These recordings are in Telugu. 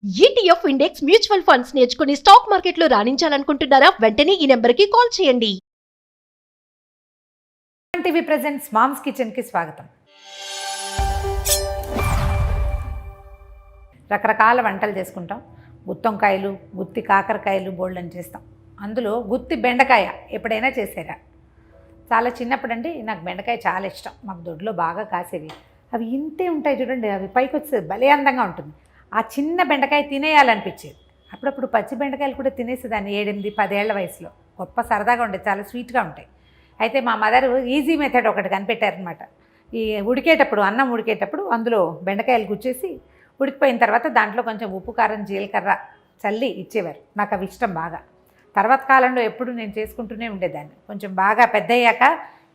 ఈటీఎఫ్ ఇండెక్స్ మ్యూచువల్ ఫండ్స్ నేర్చుకుని స్టాక్ మార్కెట్లో రాణించాలనుకుంటున్నారా? వెంటనే ఈ నెంబర్కి కాల్ చేయండి. టీవీ ప్రెజెంట్స్ మామ్స్ కిచెన్కి స్వాగతం. రకరకాల వంటలు చేసుకుంటాం. గుత్తొంకాయలు, గుత్తి కాకరకాయలు బోల్డని చేస్తాం. అందులో గుత్తి బెండకాయ ఎప్పుడైనా చేసారా? చాలా చిన్నప్పుడండి నాకు బెండకాయ చాలా ఇష్టం. మాకు దొడ్లో బాగా కాసేవి. అవి ఇంతే ఉంటాయి చూడండి, అవి పైకి వచ్చేది భలే అందంగా ఉంటుంది. ఆ చిన్న బెండకాయ తినేయాలనిపించేది. అప్పుడప్పుడు పచ్చి బెండకాయలు కూడా తినేసేదాన్ని 7, 8, 10 ఏళ్ల వయసులో. గొప్ప సరదాగా ఉండేది, చాలా స్వీట్గా ఉంటాయి. అయితే మా మదర్ ఈజీ మెథడ్ ఒకటి కనిపెట్టారనమాట. ఈ ఉడికేటప్పుడు, అన్నం ఉడికేటప్పుడు అందులో బెండకాయలు గుచ్చేసి ఉడికిపోయిన తర్వాత దాంట్లో కొంచెం ఉప్పు, కారం, జీలకర్ర చల్లి ఇచ్చేవారు. నాకు అవి ఇష్టం బాగా. తర్వాత కాలంలో ఎప్పుడు నేను చేసుకుంటూనే ఉండేదాన్ని. కొంచెం బాగా పెద్ద అయ్యాక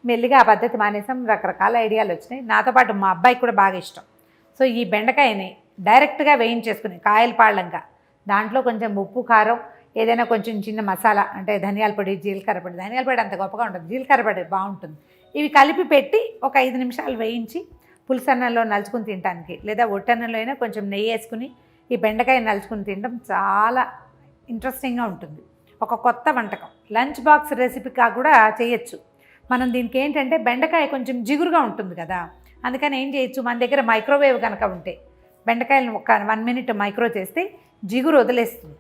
మెల్లిగా ఆ పద్ధతి మానేసాం. రకరకాల ఐడియాలు వచ్చినాయి. నాతో పాటు మా అబ్బాయికి కూడా బాగా ఇష్టం. సో ఈ బెండకాయని డైరెక్ట్గా వేయించేసుకుని కాయల పాళ్ళంగా దాంట్లో కొంచెం ఉప్పు, కారం, ఏదైనా కొంచెం చిన్న మసాలా అంటే ధనియాల పొడి, జీలకర్ర పొడి. ధనియాల పొడి అంత గొప్పగా ఉంటుంది, జీలకర్ర పొడి బాగుంటుంది. ఇవి కలిపి పెట్టి ఒక 5 నిమిషాలు వేయించి పులుసన్నంలో నలుచుకుని తినడానికి, లేదా ఒట్టన్నంలో అయినా కొంచెం నెయ్యి వేసుకుని ఈ బెండకాయ నలుచుకుని తినడం చాలా ఇంట్రెస్టింగ్గా ఉంటుంది. ఒక కొత్త వంటకం, లంచ్ బాక్స్ రెసిపీగా కూడా చేయొచ్చు. మనం దీనికి ఏంటంటే బెండకాయ కొంచెం జిగురుగా ఉంటుంది కదా, అందుకని ఏం చేయొచ్చు, మన దగ్గర మైక్రోవేవ్ కనుక ఉంటే బెండకాయలను ఒక 1 మినిట్ మైక్రో చేస్తే జిగురు వదిలేస్తుంది.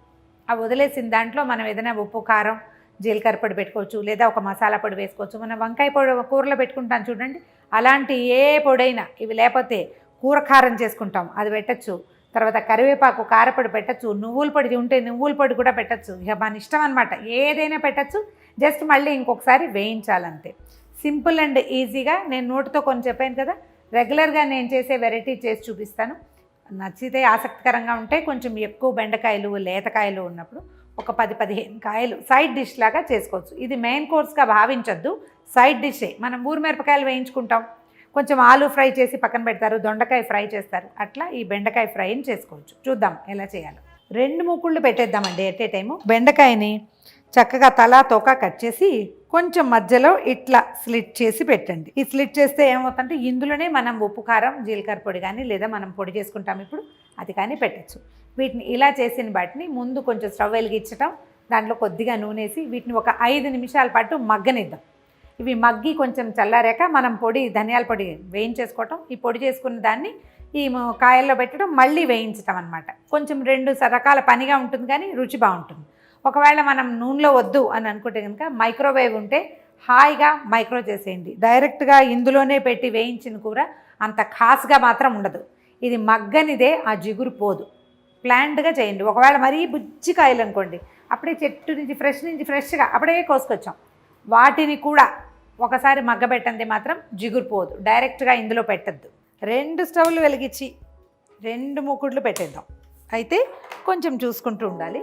ఆ వదిలేసిన దాంట్లో మనం ఏదైనా ఉప్పు, కారం, జీలకర్ర పొడి పెట్టుకోవచ్చు, లేదా ఒక మసాలా పొడి వేసుకోవచ్చు. మనం వంకాయ పొడి కూరలో పెట్టుకుంటాం చూడండి, అలాంటి ఏ పొడైనా, ఇవి లేకపోతే కూర కారం చేసుకుంటాం అది పెట్టచ్చు. తర్వాత కరివేపాకు కారపొడి పెట్టచ్చు, నువ్వుల పొడి ఉంటే నువ్వుల పొడి కూడా పెట్టచ్చు. ఇక మన ఇష్టం అనమాట, ఏదైనా పెట్టచ్చు. జస్ట్ మళ్ళీ ఇంకొకసారి వేయించాలంతే. సింపుల్ అండ్ ఈజీగా నేను నోటితో కొన్ని చెప్పాను కదా, రెగ్యులర్గా నేను చేసే వెరైటీ చేసి చూపిస్తాను. నచ్చితే ఆసక్తికరంగా ఉంటే కొంచెం ఎక్కువ బెండకాయలు, లేతకాయలు ఉన్నప్పుడు ఒక 10-15 కాయలు సైడ్ డిష్ లాగా చేసుకోవచ్చు. ఇది మెయిన్ కోర్స్గా భావించొద్దు, సైడ్ డిషే. మనం ఊరిమిరపకాయలు వేయించుకుంటాం, కొంచెం ఆలు ఫ్రై చేసి పక్కన పెడతారు, దొండకాయ ఫ్రై చేస్తారు. అట్లా ఈ బెండకాయ ఫ్రైని చేసుకోవచ్చు. చూద్దాం ఎలా చేయాలో. 2 మూకుళ్ళు పెట్టేద్దామండి ఎట్ ఏ టైము. బెండకాయని చక్కగా తలా తోక కట్ చేసి కొంచెం మధ్యలో ఇట్లా స్లిట్ చేసి పెట్టండి. ఈ స్లిట్ చేస్తే ఏమవుతుందంటే ఇందులోనే మనం ఉప్పు, కారం, జీలకర్ర పొడి కానీ, లేదా మనం పొడి చేసుకుంటాం ఇప్పుడు అది కానీ పెట్టచ్చు. వీటిని ఇలా చేసిన వాటిని ముందు కొంచెం స్టవ్ వెలిగించటం, దాంట్లో కొద్దిగా నూనె వేసి వీటిని ఒక 5 నిమిషాల పాటు మగ్గనిద్దాం. ఇవి మగ్గి కొంచెం చల్లారాక మనం పొడి, ధనియాల పొడి వేయించేసుకోవటం, ఈ పొడి చేసుకున్న దాన్ని ఈ కాయల్లో పెట్టడం, మళ్ళీ వేయించటం అనమాట. కొంచెం 2 రకాల పనిగా ఉంటుంది కానీ రుచి బాగుంటుంది. ఒకవేళ మనం నూనెలో వద్దు అని అనుకుంటే కనుక మైక్రోవేవ్ ఉంటే హాయిగా మైక్రో చేసేయండి. డైరెక్ట్గా ఇందులోనే పెట్టి వేయించిన కూర అంత ఖాస్గా మాత్రం ఉండదు. ఇది మగ్గనిదే, ఆ జిగురు పోదు. ప్లాంట్గా చేయండి. ఒకవేళ మరీ బుజ్జికాయలు అనుకోండి, అప్పుడే చెట్టు నుంచి ఫ్రెష్గా అప్పుడే కోసుకొచ్చాం, వాటిని కూడా ఒకసారి మగ్గబెట్టండి, మాత్రం జిగురు పోదు. డైరెక్ట్గా ఇందులో పెట్టద్దు. 2 స్టవ్లు వెలిగించి 2 మూకుడ్లు పెట్టేద్దాం. అయితే కొంచెం చూసుకుంటూ ఉండాలి.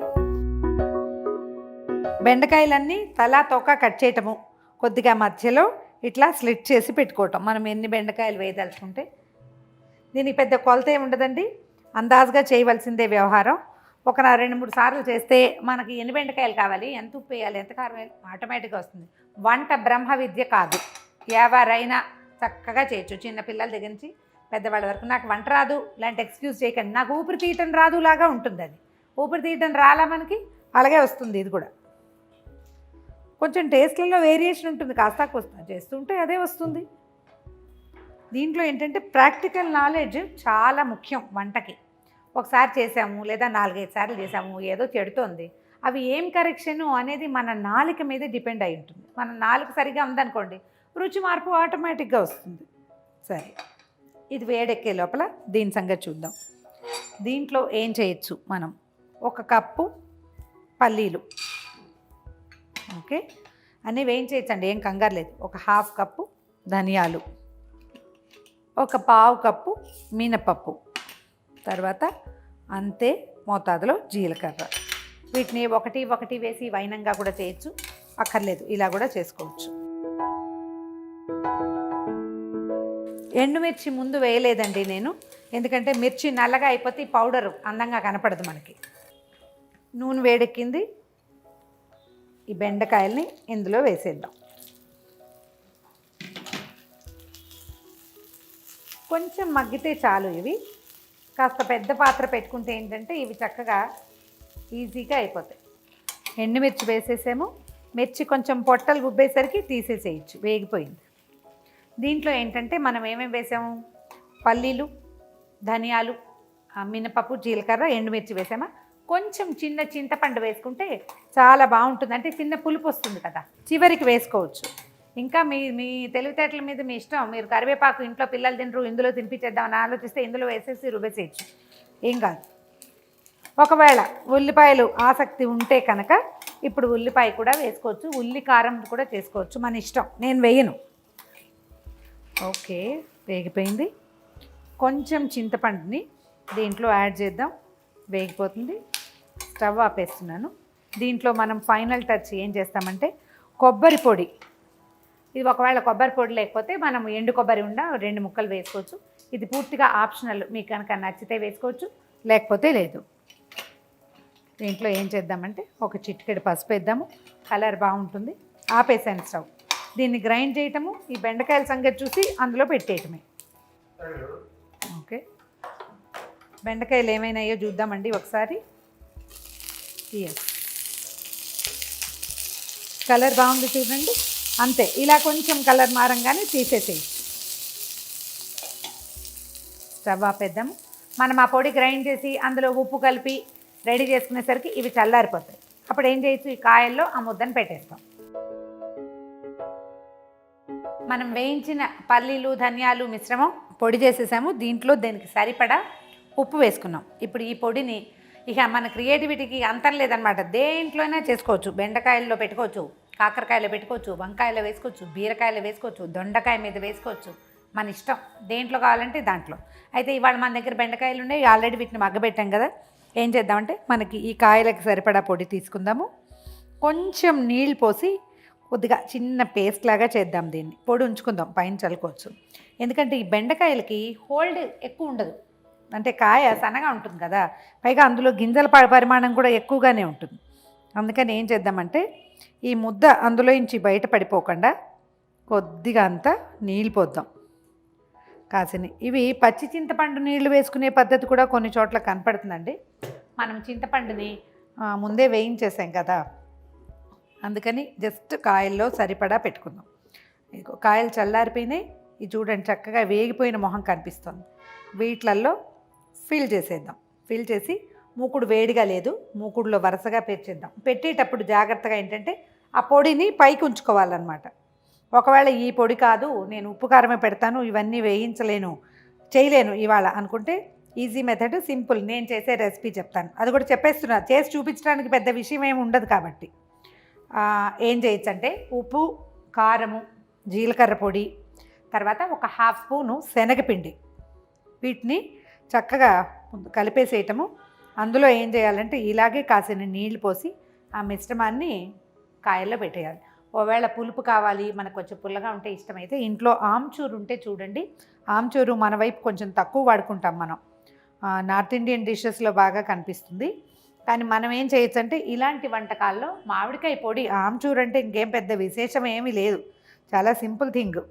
బెండకాయలన్నీ తలా తోక కట్ చేయటము, కొద్దిగా మధ్యలో ఇట్లా స్లిట్ చేసి పెట్టుకోవటం. మనం ఎన్ని బెండకాయలు వేయదలుచుకుంటే, దీనికి పెద్ద కొలత ఏమి ఉండదండి, అందాజుగా చేయవలసిందే వ్యవహారం. ఒక 2-3 సార్లు చేస్తే మనకి ఎన్ని బెండకాయలు కావాలి, ఎంత ఉప్పు వేయాలి, ఎంత కారం వేయాలి ఆటోమేటిక్గా వస్తుంది. వంట బ్రహ్మ విద్య కాదు, ఎవరైనా చక్కగా చేయొచ్చు, చిన్న పిల్లల దగ్గర నుంచి పెద్దవాళ్ళ వరకు. నాకు వంట రాదు లాంటి ఎక్స్క్యూజ్ చేయకండి, నాకు ఊపిరి తీయటం రాదు లాగా ఉంటుంది. అది ఊపిరి తీయటం రాలా మనకి, అలాగే వస్తుంది. ఇది కూడా కొంచెం టేస్ట్లలో వేరియేషన్ ఉంటుంది, కాస్త కోస్తా చేస్తుంటే అదే వస్తుంది. దీంట్లో ఏంటంటే ప్రాక్టికల్ నాలెడ్జ్ చాలా ముఖ్యం వంటకి. ఒకసారి చేసాము లేదా 4-5 సార్లు చేసాము, ఏదో చెడుతోంది, అవి ఏం కరెక్షను అనేది మన నాలుక మీద డిపెండ్ అయి ఉంటుంది. మన నాలుక సరిగా ఉందనుకోండి, రుచి మార్పు ఆటోమేటిక్గా వస్తుంది. సరే, ఇది వేడెక్కే లోపల దీని సంగతి చూద్దాం. దీంట్లో ఏం చేయొచ్చు మనం, 1 కప్పు పల్లీలు, ఓకే, అన్నీ వేయించేయచ్చండి, ఏం కంగారు లేదు. 1/2 కప్పు ధనియాలు, 1/4 కప్పు మినపప్పు, తర్వాత అంతే మోతాదులో జీలకర్ర. వీటిని ఒకటి వేసి వైనంగా కూడా చేయొచ్చు, అక్కర్లేదు ఇలా కూడా చేసుకోవచ్చు. ఎండుమిర్చి ముందు వేయలేదండి నేను, ఎందుకంటే మిర్చి నల్లగా అయిపోతే ఈ పౌడరు అందంగా కనపడదు మనకి. నూనె వేడెక్కింది, ఈ బెండకాయల్ని ఇందులో వేసేద్దాం. కొంచెం మగ్గితే చాలు ఇవి. కాస్త పెద్ద పాత్ర పెట్టుకుంటే ఏంటంటే ఇవి చక్కగా ఈజీగా అయిపోతాయి. ఎండుమిర్చి వేసేసాము. మిర్చి కొంచెం పొట్టలు గుబ్బేసరికి తీసేసేయచ్చు, వేగిపోయింది. దీంట్లో ఏంటంటే మనం ఏమేమి వేసాము, పల్లీలు, ధనియాలు, మినపప్పు, జీలకర్ర, ఎండుమిర్చి వేసామా. కొంచెం చిన్న చింతపండు వేసుకుంటే చాలా బాగుంటుంది, అంటే చిన్న పులుపు వస్తుంది కదా, చివరికి వేసుకోవచ్చు. ఇంకా మీ తెలివితేటల మీద మీ ఇష్టం. మీరు కరివేపాకు ఇంట్లో పిల్లలు తినరు, ఇందులో తినిపించేద్దామని ఆలోచిస్తే ఇందులో వేసేసి రుబ్బేసేయచ్చు, ఏం కాదు. ఒకవేళ ఉల్లిపాయలు ఆసక్తి ఉంటే కనుక ఇప్పుడు ఉల్లిపాయ కూడా వేసుకోవచ్చు, ఉల్లి కారం కూడా చేసుకోవచ్చు, మన ఇష్టం. నేను వేయను. ఓకే, వేగిపోయింది. కొంచెం చింతపండుని దీంట్లో యాడ్ చేద్దాం, వేగిపోతుంది. స్టవ్ ఆపేస్తున్నాను. దీంట్లో మనం ఫైనల్ టచ్ ఏం చేస్తామంటే కొబ్బరి పొడి. ఇది ఒకవేళ కొబ్బరి పొడి లేకపోతే మనం ఎండు కొబ్బరి ఉండ 2 ముక్కలు వేసుకోవచ్చు. ఇది పూర్తిగా ఆప్షనల్, మీకు కనుక నచ్చితే వేసుకోవచ్చు, లేకపోతే లేదు. దీంట్లో ఏం చేద్దామంటే ఒక చిటికెడు పసుపు వేద్దాము, కలర్ బాగుంటుంది. ఆపేసాను స్టవ్. దీన్ని గ్రైండ్ చేయటము, ఈ బెండకాయల సంగతి చూసి అందులో పెట్టేయటమే. ఓకే, బెండకాయలు ఏమైనాయో చూద్దామండి ఒకసారి. ఎస్, కలర్ బాగుంది చూడండి. అంతే, ఇలా కొంచెం కలర్ మారంగానే తీసేసేయచ్చు. స్టవ్ ఆపేద్దాము. మనం ఆ పొడి గ్రైండ్ చేసి అందులో ఉప్పు కలిపి రెడీ చేసుకునేసరికి ఇవి చల్లారిపోతాయి. అప్పుడు ఏం చేయొచ్చు, ఈ కాయల్లో ఆ ముద్దను పెట్టేస్తాం. మనం వేయించిన పల్లీలు, ధనియాలు మిశ్రమం పొడి చేసేసాము. దీంట్లో దీనికి సరిపడా ఉప్పు వేసుకున్నాం. ఇప్పుడు ఈ పొడిని ఇక మన క్రియేటివిటీకి అంతం లేదనమాట, దేంట్లోనే చేసుకోవచ్చు. బెండకాయల్లో పెట్టుకోవచ్చు, కాకరకాయలో పెట్టుకోవచ్చు, వంకాయలో వేసుకోవచ్చు, బీరకాయలో వేసుకోవచ్చు, దొండకాయ మీద వేసుకోవచ్చు, మన ఇష్టం. దేంట్లో కావాలంటే దాంట్లో. అయితే ఇవాళ మన దగ్గర బెండకాయలు ఉన్నాయి, ఆల్రెడీ వీటిని మగ్గబెట్టాం కదా. ఏం చేద్దామంటే మనకి ఈ కాయలకు సరిపడా పొడి తీసుకుందాము. కొంచెం నీళ్ళు పోసి కొద్దిగా చిన్న పేస్ట్ లాగా చేద్దాం. దీన్ని పొడి ఉంచుకుందాం, పైన చల్లుకోవచ్చు. ఎందుకంటే ఈ బెండకాయలకి హోల్డ్ ఎక్కువ ఉండదు, అంటే కాయ సన్నగా ఉంటుంది కదా, పైగా అందులో గింజల పరిమాణం కూడా ఎక్కువగానే ఉంటుంది. అందుకని ఏం చేద్దామంటే ఈ ముద్ద అందులో నుంచి బయట పడిపోకుండా కొద్దిగా అంతా నీళ్ళు పోద్దాం, కాసిని. ఇవి పచ్చి చింతపండు నీళ్లు వేసుకునే పద్ధతి కూడా కొన్ని చోట్ల కనపడుతుందండి. మనం చింతపండుని ముందే వేయించేసాం కదా, అందుకని జస్ట్ కాయల్లో సరిపడా పెట్టుకుందాం. కాయలు చల్లారిపోయినాయి, ఇది చూడండి చక్కగా వేగిపోయిన మొహం కనిపిస్తుంది. వీటిలల్లో ఫిల్ చేసేద్దాం. ఫిల్ చేసి మూకుడు వేడిగా లేదు, మూకుడులో వరుసగా పేర్చేద్దాం. పెట్టేటప్పుడు జాగ్రత్తగా ఏంటంటే ఆ పొడిని పైకి ఉంచుకోవాలన్నమాట. ఒకవేళ ఈ పొడి కాదు, నేను ఉప్పు కారమే పెడతాను, ఇవన్నీ వేయించలేను, చేయలేను ఇవాళ అనుకుంటే ఈజీ మెథడ్, సింపుల్, నేను చేసే రెసిపీ చెప్తాను. అది కూడా చెప్పేస్తున్నా, చేసి చూపించడానికి పెద్ద విషయం ఏమి ఉండదు. కాబట్టి ఏం చేయొచ్చు అంటే ఉప్పు, కారము, జీలకర్ర పొడి, తర్వాత ఒక 1/2 స్పూను శనగపిండి, వీటిని చక్కగా కలిపేసేయటము. అందులో ఏం చేయాలంటే ఇలాగే కాసిన నీళ్లు పోసి ఆ మిశ్రమాన్ని కాయల్లో పెట్టేయాలి. ఒకవేళ పులుపు కావాలి, మనకు కొంచెం పుల్లగా ఉంటే ఇష్టమైతే ఇంట్లో ఆమ్చూరు ఉంటే చూడండి. ఆమ్చూరు మన వైపు కొంచెం తక్కువ వాడుకుంటాం మనం, నార్త్ ఇండియన్ డిషెస్లో బాగా కనిపిస్తుంది. కానీ మనం ఏం చేయొచ్చు అంటే ఇలాంటి వంటకాల్లో మామిడికాయ పొడి, ఆమ్చూరు అంటే ఇంకేం పెద్ద విశేషం ఏమీ లేదు, చాలా సింపుల్ థింగ్.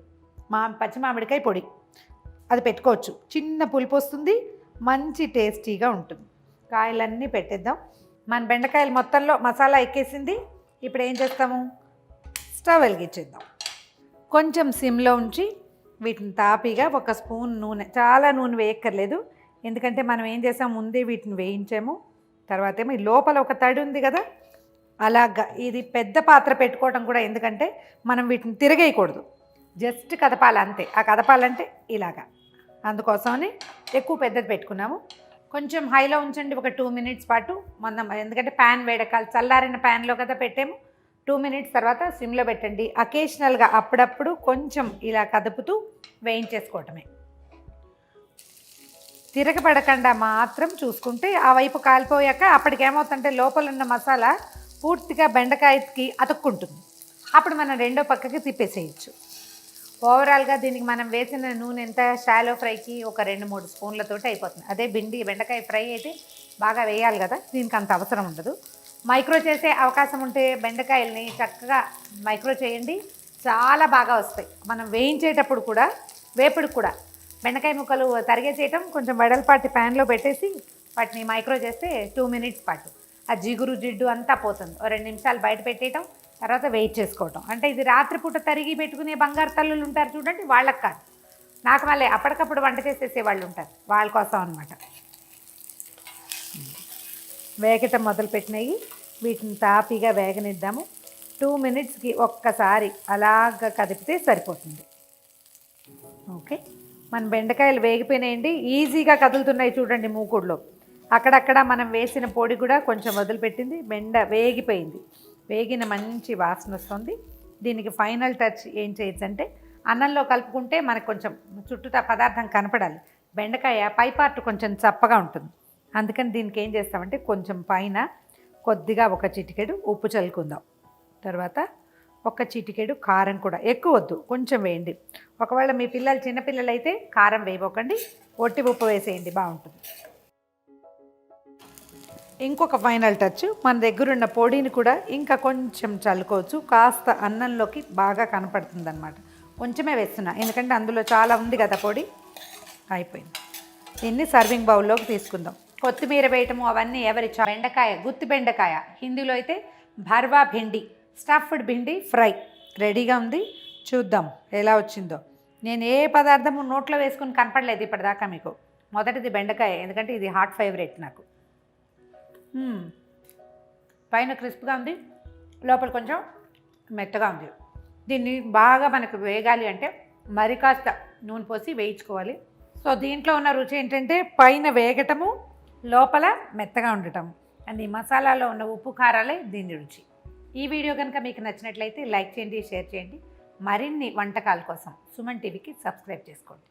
పచ్చి మామిడికాయ పొడి అది పెట్టుకోవచ్చు, చిన్న పులుపు వస్తుంది, మంచి టేస్టీగా ఉంటుంది. కాయలన్నీ పెట్టేద్దాం. మన బెండకాయలు మొత్తంలో మసాలా ఎక్కేసింది. ఇప్పుడు ఏం చేస్తాము, స్టవ్ వెలిగించేద్దాం. కొంచెం సిమ్లో ఉంచి వీటిని తాపీగా 1 స్పూన్ నూనె, చాలా నూనె వేయక్కర్లేదు, ఎందుకంటే మనం ఏం చేసాం, ముందే వీటిని వేయించాము. తర్వాత ఏమో ఈ లోపల ఒక తడి ఉంది కదా, అలాగా ఇది పెద్ద పాత్ర పెట్టుకోవడం కూడా, ఎందుకంటే మనం వీటిని తిరగేయకూడదు, జస్ట్ కదపాలి అంతే. ఆ కదపాలంటే ఇలాగా, అందుకోసమని ఎక్కువ పెద్దది పెట్టుకున్నాము. కొంచెం హైలో ఉంచండి ఒక 2 మినిట్స్ పాటు. మనం ఎందుకంటే ప్యాన్ వేడకాలి, చల్లారిన ప్యాన్లో కదా పెట్టాము. 2 మినిట్స్ తర్వాత సిమ్లో పెట్టండి. అకేషనల్గా అప్పుడప్పుడు కొంచెం ఇలా కదుపుతూ వేయించేసుకోవటమే, తిరగబడకుండా మాత్రం చూసుకుంటే. ఆ వైపు కాలిపోయాక అప్పటికేమవుతుందంటే లోపల ఉన్న మసాలా పూర్తిగా బెండకాయకి అతుక్కుంటుంది, అప్పుడు మనం రెండో పక్కకి తిప్పేసేయచ్చు. ఓవరాల్గా దీనికి మనం వేసిన నూనె ఎంత, షాలో ఫ్రైకి ఒక 2-3 స్పూన్లతోటి అయిపోతుంది. అదే బెండకాయ ఫ్రై అయితే బాగా వేయాలి కదా, దీనికి అంత అవసరం ఉండదు. మైక్రో చేసే అవకాశం ఉంటే బెండకాయల్ని చక్కగా మైక్రో చేయండి, చాలా బాగా వస్తాయి. మనం వేయించేటప్పుడు కూడా, వేపుడు కూడా బెండకాయ ముక్కలు తరిగేసేయటం, కొంచెం వెడల్పాటి ప్యాన్లో పెట్టేసి వాటిని మైక్రో చేస్తే 2 మినిట్స్ పాటు ఆ జిగురు జిడ్డు అంతా పోతుంది. 2 నిమిషాలు బయట పెట్టేయటం, తర్వాత వెయిట్ చేసుకోవటం. అంటే ఇది రాత్రిపూట తరిగి పెట్టుకునే బంగారు తల్లులు ఉంటారు చూడండి, వాళ్ళకి కాదు. నాకు మళ్ళీ అప్పటికప్పుడు వంట చేసేసే వాళ్ళు ఉంటారు, వాళ్ళ కోసం అనమాట. వేగటం మొదలుపెట్టినాయి, వీటిని తాపీగా వేగనిద్దాము. 2 మినిట్స్కి ఒక్కసారి అలాగ కదిపితే సరిపోతుంది. ఓకే, మన బెండకాయలు వేగిపోయినాయండి, ఈజీగా కదులుతున్నాయి చూడండి మూకుడులో. అక్కడక్కడ మనం వేసిన పొడి కూడా కొంచెం వదిలిపెట్టింది, బెండ వేగిపోయింది. వేగిన మంచి వాసన వస్తుంది. దీనికి ఫైనల్ టచ్ ఏం చేయొచ్చు అంటే అన్నంలో కలుపుకుంటే మనకు కొంచెం చుట్టూతా పదార్థం కనపడాలి. బెండకాయ పై పార్ట్ కొంచెం చప్పగా ఉంటుంది, అందుకని దీనికి ఏం చేస్తామంటే కొంచెం పైన కొద్దిగా ఒక చిటికెడు ఉప్పు చల్లుకుందాం. తర్వాత ఒక చిటికెడు కారం కూడా, ఎక్కువ వద్దు, కొంచెం వేయండి. ఒకవేళ మీ పిల్లలు చిన్నపిల్లలు అయితే కారం వేయబోకండి, ఒట్టి ఉప్పు వేసేయండి, బాగుంటుంది. ఇంకొక ఫైనల్ టచ్, మన దగ్గర ఉన్న పొడిని కూడా ఇంకా కొంచెం చల్లుకోవచ్చు, కాస్త అన్నంలోకి బాగా కనపడుతుంది అనమాట. కొంచెమే వేస్తున్నా, ఎందుకంటే అందులో చాలా ఉంది కదా పొడి. అయిపోయింది. దీన్ని సర్వింగ్ బౌల్లోకి తీసుకుందాం. కొత్తిమీర వేయటము అవన్నీ ఎవరి బెండకాయ, గుత్తి బెండకాయ, హిందీలో అయితే భర్వా భిండి, స్టఫ్డ్ భిండి ఫ్రై రెడీగా ఉంది. చూద్దాం ఎలా వచ్చిందో. నేను ఏ పదార్థము నోట్లో వేసుకుని కనపడలేదు ఇప్పటిదాకా మీకు. మొదటిది బెండకాయ, ఎందుకంటే ఇది హాట్ ఫేవరెట్ నాకు. పైన క్రిస్ప్గా ఉంది, లోపల కొంచెం మెత్తగా ఉంది. దీన్ని బాగా మనకు వేగాలి అంటే మరి కాస్త నూనె పోసి వేయించుకోవాలి. సో దీంట్లో ఉన్న రుచి ఏంటంటే పైన వేగటము, లోపల మెత్తగా ఉండటం, అండ్ ఈ మసాలాలో ఉన్న ఉప్పు కారాలే దీని రుచి. ఈ వీడియో కనుక మీకు నచ్చినట్లయితే లైక్ చేయండి, షేర్ చేయండి. మరిన్ని వంటకాల కోసం సుమన్ టీవీకి సబ్స్క్రైబ్ చేసుకోండి.